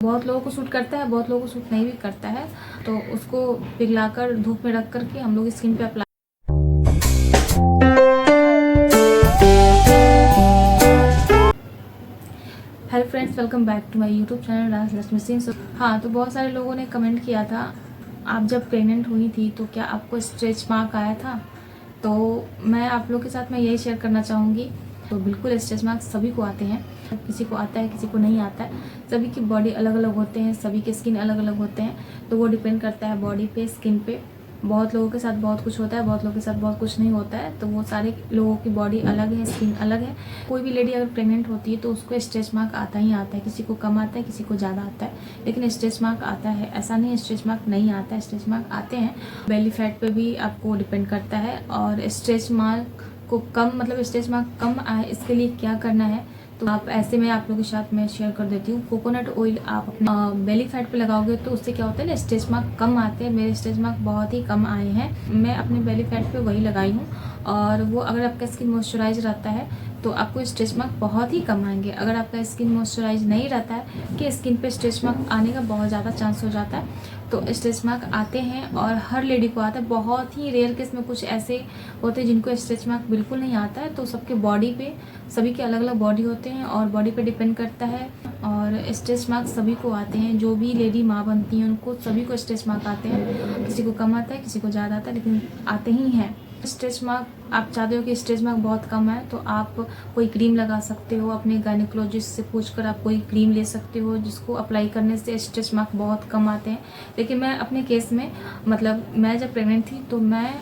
बहुत लोगों को सूट करता है, बहुत लोगों को सूट नहीं भी करता है, तो उसको पिघलाकर धूप में रख करके हम लोग स्किन पे apply. Hello friends, welcome back to my YouTube channel dance Lakshmi Singh. हाँ, तो बहुत सारे लोगों ने कमेंट किया था, आप जब प्रेग्नेंट हुई थी तो क्या आपको स्ट्रेच मार्क आया था। तो मैं आप लोग के साथ मैं यही शेयर करना चाहूँगी। तो बिल्कुल स्ट्रेच मार्क सभी को आते हैं, किसी को आता है किसी को नहीं आता है। सभी की बॉडी अलग अलग होते हैं, सभी के स्किन अलग अलग होते हैं, तो वो डिपेंड करता है बॉडी पे, स्किन पे। बहुत लोगों के साथ बहुत कुछ होता है, बहुत लोगों के साथ बहुत कुछ नहीं होता है, तो वो सारे लोगों की बॉडी अलग है, स्किन अलग है। कोई भी लेडी अगर प्रेग्नेंट होती है तो उसको स्ट्रेच मार्क आता ही आता है, किसी को कम आता है किसी को ज़्यादा आता है, लेकिन स्ट्रेच मार्क आता है। ऐसा नहीं स्ट्रेच मार्क नहीं आता है, स्ट्रेच मार्क आते हैं। बेली फैट पे भी आपको डिपेंड करता है। और स्ट्रेच मार्क को कम, मतलब स्ट्रेच मार्क कम आए इसके लिए क्या करना है, तो आप ऐसे में आप लोगों के साथ मैं शेयर कर देती हूँ। कोकोनट ऑयल आप अपने बेली फैट पे लगाओगे तो उससे क्या होता है ना, स्ट्रेच मार्क कम आते हैं। मेरे स्ट्रेच मार्क बहुत ही कम आए हैं, मैं अपने बेली फैट पे वही लगाई हूँ। और वो अगर आपका स्किन मॉइस्चराइज रहता है तो आपको स्ट्रेच मार्क बहुत ही कम आएंगे। अगर आपका स्किन मॉइस्चराइज नहीं रहता है कि स्किन पे स्ट्रेच मार्क आने का बहुत ज़्यादा चांस हो जाता है, तो स्ट्रेच मार्क आते हैं और हर लेडी को आता है। बहुत ही रेयर केस में कुछ ऐसे होते हैं जिनको स्ट्रेच मार्क बिल्कुल नहीं आता है। तो सबके बॉडी पे, सभी के अलग अलग बॉडी होते हैं और बॉडी पे डिपेंड करता है। और स्ट्रेच मार्क सभी को आते हैं, जो भी लेडी माँ बनती हैं उनको सभी को स्ट्रेच मार्क आते हैं। किसी को कम आता है किसी को ज़्यादा आता है, लेकिन आते ही हैं। स्ट्रेच मार्क आप चाहते हो कि स्ट्रेच मार्क बहुत कम है तो आप कोई क्रीम लगा सकते हो, अपने गायनेकोलॉजिस्ट से पूछकर आप कोई क्रीम ले सकते हो जिसको अप्लाई करने से स्ट्रेच मार्क बहुत कम आते हैं। लेकिन मैं अपने केस में, मतलब मैं जब प्रेग्नेंट थी तो मैं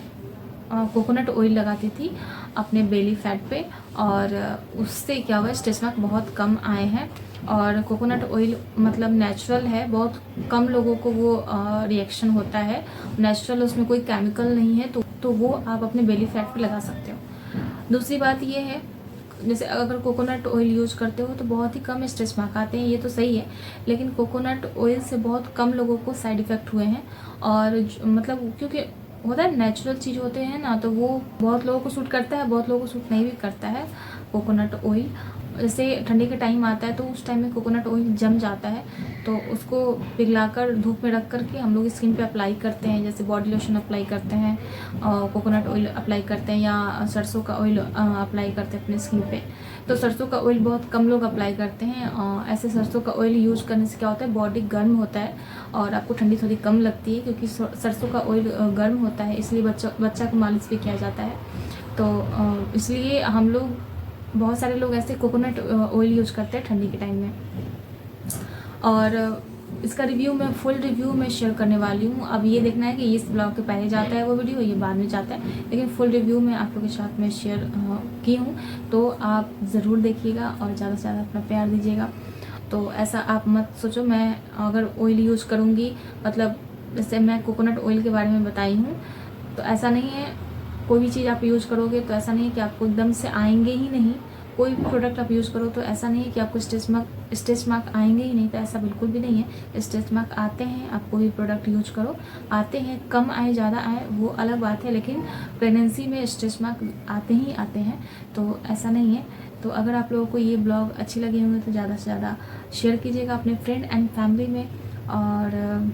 कोकोनट ऑयल लगाती थी अपने बेली फैट पे, और उससे क्या हुआ, स्ट्रेच मार्क बहुत कम आए हैं। और कोकोनट ऑयल मतलब नेचुरल है, बहुत कम लोगों को वो रिएक्शन होता है। नेचुरल, उसमें कोई केमिकल नहीं है, तो वो आप अपने बेली फैट पे लगा सकते हो। दूसरी बात ये है, जैसे अगर कोकोनट ऑयल यूज करते हो तो बहुत ही कम स्ट्रेच मार्क आते हैं, ये तो सही है। लेकिन कोकोनट ऑयल से बहुत कम लोगों को साइड इफ़ेक्ट हुए हैं। और मतलब क्योंकि होता है नेचुरल चीज़ होते हैं ना, तो वो बहुत लोगों को सूट करता है, बहुत लोगों को सूट नहीं भी करता है कोकोनट ऑयल। जैसे ठंडी के टाइम आता है तो उस टाइम में कोकोनट ऑयल जम जाता है, तो उसको पिघलाकर धूप में रख करके हम लोग स्किन पे अप्लाई करते हैं। जैसे बॉडी लोशन अप्लाई करते हैं, कोकोनट ऑयल अप्लाई करते हैं, या सरसों का ऑयल अप्लाई करते हैं अपने स्किन पे। तो सरसों का ऑयल बहुत कम लोग अप्लाई करते हैं। ऐसे सरसों का ऑयल यूज करने से क्या होता है, बॉडी गर्म होता है और आपको ठंडी थोड़ी कम लगती है, क्योंकि सरसों का ऑयल गर्म होता है, इसलिए बच्चा को मालिश भी किया जाता है। तो इसलिए हम लोग, बहुत सारे लोग ऐसे कोकोनट ऑयल यूज करते हैं ठंडी के टाइम में। और इसका रिव्यू मैं, फुल रिव्यू मैं शेयर करने वाली हूँ। अब ये देखना है कि इस ब्लॉग के पहले जाता है वो वीडियो, ये बाद में जाता है, लेकिन फुल रिव्यू मैं आप लोगों के साथ में शेयर की हूँ। तो आप ज़रूर देखिएगा और ज़्यादा से ज़्यादा अपना प्यार दीजिएगा। तो ऐसा आप मत सोचो मैं अगर ऑयल यूज़ करूँगी, मतलब जैसे मैं कोकोनट ऑयल के बारे में बताई हूँ, तो ऐसा नहीं है कोई भी चीज़ आप यूज़ करोगे तो ऐसा नहीं है कि आपको एकदम से आएंगे ही नहीं। कोई भी प्रोडक्ट आप यूज़ करो तो ऐसा नहीं है कि आपको स्ट्रेच मार्क आएंगे ही नहीं, तो ऐसा बिल्कुल भी नहीं है। स्ट्रेच मार्क आते हैं, आप कोई भी प्रोडक्ट यूज करो आते हैं, कम आए ज़्यादा आए वो अलग बात है, लेकिन प्रेगनेंसी में स्ट्रेच मार्क आते ही आते हैं, तो ऐसा नहीं है। तो अगर आप लोगों को ये ब्लॉग अच्छी लगी होंगी तो ज़्यादा से ज़्यादा शेयर कीजिएगा अपने फ्रेंड एंड फैमिली में। और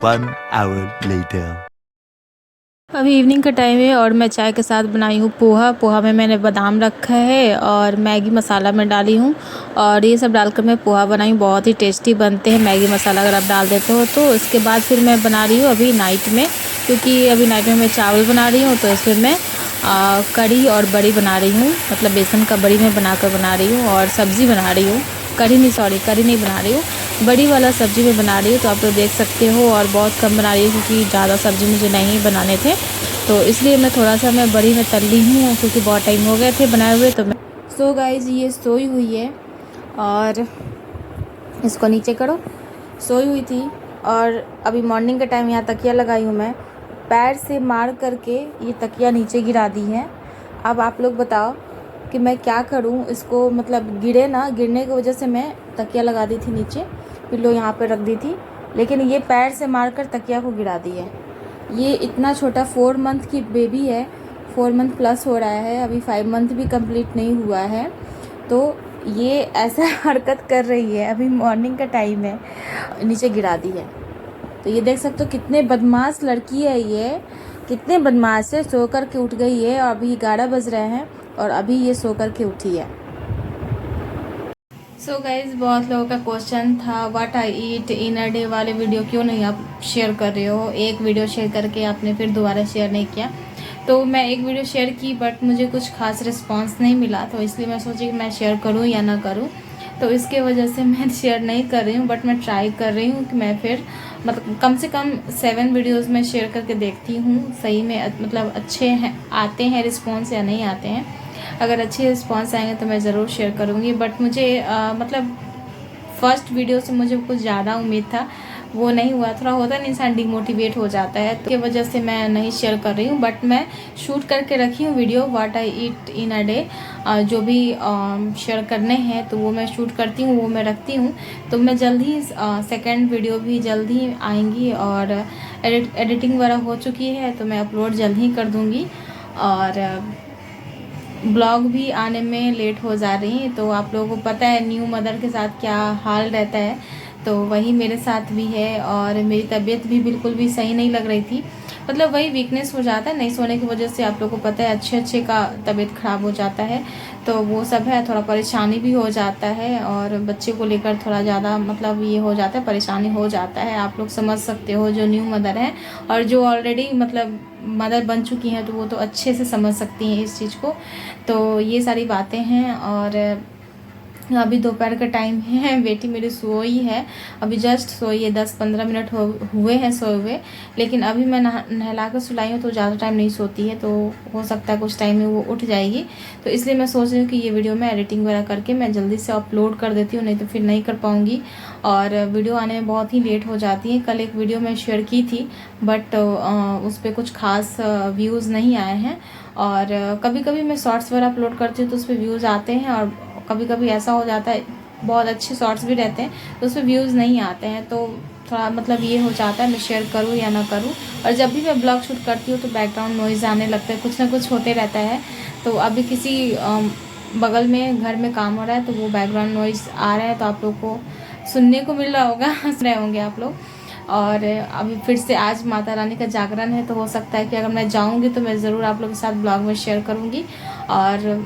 1 hour later. अभी इवनिंग का टाइम है और मैं चाय के साथ बनाई हूँ पोहा में मैंने बादाम रखा है और मैगी मसाला मैं डाली हूँ, और ये सब डालकर मैं पोहा बनाई हूँ। बहुत ही टेस्टी बनते हैं मैगी मसाला अगर आप डाल देते हो तो। इसके बाद फिर मैं बना रही हूँ अभी नाइट में, क्योंकि अभी नाइट में मैं चावल बना रही हूँ, तो इसमें मैं कढ़ी और बड़ी बना रही हूँ, मतलब बेसन का बड़ी मैं बना रही हूँ। और सब्ज़ी बना रही हूँ, कढ़ी नहीं बना रही हूँ, बड़ी वाला सब्ज़ी में बना रही हूँ। तो आप लोग देख सकते हो, और बहुत कम बना रही हूँ क्योंकि ज़्यादा सब्ज़ी मुझे नहीं बनाने थे, तो इसलिए मैं थोड़ा सा मैं बड़ी में तल ली हूँ, क्योंकि बहुत टाइम हो गए थे बनाए हुए। तो मैं सो गाइज ये सोई हुई है, और इसको नीचे करो, सोई हुई थी। और अभी मॉर्निंग के टाइम यहाँ तकिया लगाई हूँ मैं, पैर से मार करके ये तकिया नीचे गिरा दी है। अब आप लोग बताओ कि मैं क्या करूं इसको, मतलब गिरे ना, गिरने की वजह से मैं तकिया लगा दी थी नीचे, पिल्लो यहाँ पे रख दी थी, लेकिन ये पैर से मारकर तकिया को गिरा दी है। ये इतना छोटा 4 मंथ की बेबी है, 4 मंथ प्लस हो रहा है, अभी 5 मंथ भी कंप्लीट नहीं हुआ है। तो ये ऐसा हरकत कर रही है, अभी मॉर्निंग का टाइम है, नीचे गिरा दी है। तो ये देख सकते हो कितने बदमाश लड़की है ये, कितने बदमाश है। सो कर के उठ गई है और अभी 11 बज रहे हैं और अभी ये सो कर के उठी है। सो गाइज, बहुत लोगों का क्वेश्चन था what I eat in a day वाले वीडियो क्यों नहीं आप शेयर कर रहे हो। एक वीडियो शेयर करके आपने फिर दोबारा शेयर नहीं किया। तो मैं एक वीडियो शेयर की बट मुझे कुछ खास रिस्पांस नहीं मिला, तो इसलिए मैं सोची कि मैं शेयर करूं या ना करूं। तो इसके वजह से मैं शेयर नहीं कर रही हूं, बट मैं ट्राई कर रही हूं कि मैं फिर मतलब कम से कम 7 वीडियोस में शेयर करके देखती हूं सही में मतलब अच्छे हैं आते हैं रिस्पॉन्स या नहीं आते हैं। अगर अच्छे रिस्पॉन्स आएंगे तो मैं ज़रूर शेयर करूँगी। बट मुझे मतलब फर्स्ट वीडियो से मुझे कुछ ज़्यादा उम्मीद था, वो नहीं हुआ। थोड़ा होता है इंसान डिमोटिवेट हो जाता है, तो की वजह से मैं नहीं शेयर कर रही हूँ। बट मैं शूट करके रखी हूँ video what I eat in a day, जो भी शेयर करने हैं तो वो मैं शूट करती हूँ, वो मैं रखती हूँ। तो मैं जल्द ही सेकेंड वीडियो भी जल्द ही आएंगी और एडिटिंग वगैरह हो चुकी है तो मैं अपलोड जल्द ही कर दूँगी। और ब्लॉग भी आने में लेट हो जा रही है, तो आप लोगों को पता है न्यू मदर के साथ क्या हाल रहता है, तो वही मेरे साथ भी है। और मेरी तबीयत भी बिल्कुल भी सही नहीं लग रही थी, मतलब वही वीकनेस हो जाता है नहीं सोने की वजह से। आप लोगों को पता है अच्छे का तबीयत ख़राब हो जाता है, तो वो सब है। थोड़ा परेशानी भी हो जाता है और बच्चे को लेकर थोड़ा ज़्यादा मतलब ये हो जाता है, परेशानी हो जाता है। आप लोग समझ सकते हो जो न्यू मदर हैं और जो ऑलरेडी मतलब मदर बन चुकी हैं, तो वो तो अच्छे से समझ सकती हैं इस चीज़ को। तो ये सारी बातें हैं। और अभी दोपहर का टाइम है, बेटी मेरी सोई है, अभी जस्ट सोई है, 10-15 मिनट हुए हैं सोए हुए। लेकिन अभी मैं नहला कर सुलाई हूँ तो ज़्यादा टाइम नहीं सोती है, तो हो सकता है कुछ टाइम में वो उठ जाएगी। तो इसलिए मैं सोच रही हूँ कि ये वीडियो मैं एडिटिंग वगैरह करके मैं जल्दी से अपलोड कर देती हूँ, नहीं तो फिर नहीं कर पाऊँगी और वीडियो आने में बहुत ही लेट हो जाती है। कल एक वीडियो मैं शेयर की थी बट उस पर कुछ खास व्यूज़ नहीं आए हैं। और कभी कभी मैं शॉर्ट्स वगैरह अपलोड करती हूँ तो उस पर व्यूज़ आते हैं, और कभी कभी ऐसा हो जाता है बहुत अच्छे शॉर्ट्स भी रहते हैं तो उस पर व्यूज़ नहीं आते हैं। तो थोड़ा मतलब ये हो जाता है मैं शेयर करूँ या ना करूँ। और जब भी मैं ब्लॉग शूट करती हूँ तो बैकग्राउंड नॉइज़ आने लगता है, कुछ ना कुछ होते रहता है। तो अभी किसी बगल में घर में काम हो रहा है तो वो बैकग्राउंड नॉइज़ आ रहा है, तो आप लोग को सुनने को मिल रहा होगा, हंस रहे होंगे आप लोग। और अभी फिर से आज माता रानी का जागरण है, तो हो सकता है कि अगर मैं जाऊंगी तो मैं ज़रूर आप लोगों के साथ ब्लॉग में शेयर करूंगी। और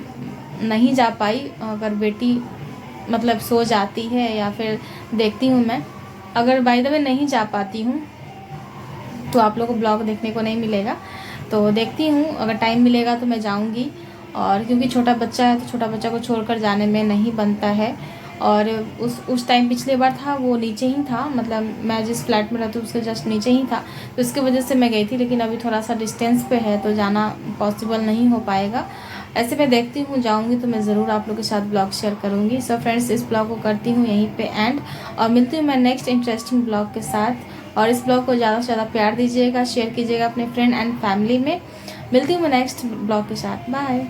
नहीं जा पाई, अगर बेटी मतलब सो जाती है या फिर देखती हूँ मैं, अगर बाय द वे नहीं जा पाती हूँ तो आप लोगों को ब्लॉग देखने को नहीं मिलेगा। तो देखती हूँ अगर टाइम मिलेगा तो मैं जाऊँगी। और क्योंकि छोटा बच्चा है तो छोटा बच्चा को छोड़कर जाने में नहीं बनता है। और उस टाइम पिछले बार था वो नीचे ही था, मतलब मैं जिस फ्लैट में रहती हूँ उसके जस्ट नीचे ही था, तो इसकी वजह से मैं गई थी। लेकिन अभी थोड़ा सा डिस्टेंस पे है तो जाना पॉसिबल नहीं हो पाएगा। ऐसे मैं देखती हूँ, जाऊँगी तो मैं ज़रूर आप लोगों के साथ ब्लॉग शेयर करूँगी। सो फ्रेंड्स, इस ब्लॉग को करती हूँ यहीं पे एंड, और मिलती हूँ मैं नेक्स्ट इंटरेस्टिंग ब्लॉग के साथ। और इस ब्लॉग को ज़्यादा से ज़्यादा प्यार दीजिएगा, शेयर कीजिएगा अपने फ्रेंड एंड फैमिली में। मिलती हूँ मैं नेक्स्ट ब्लॉग के साथ। बाय।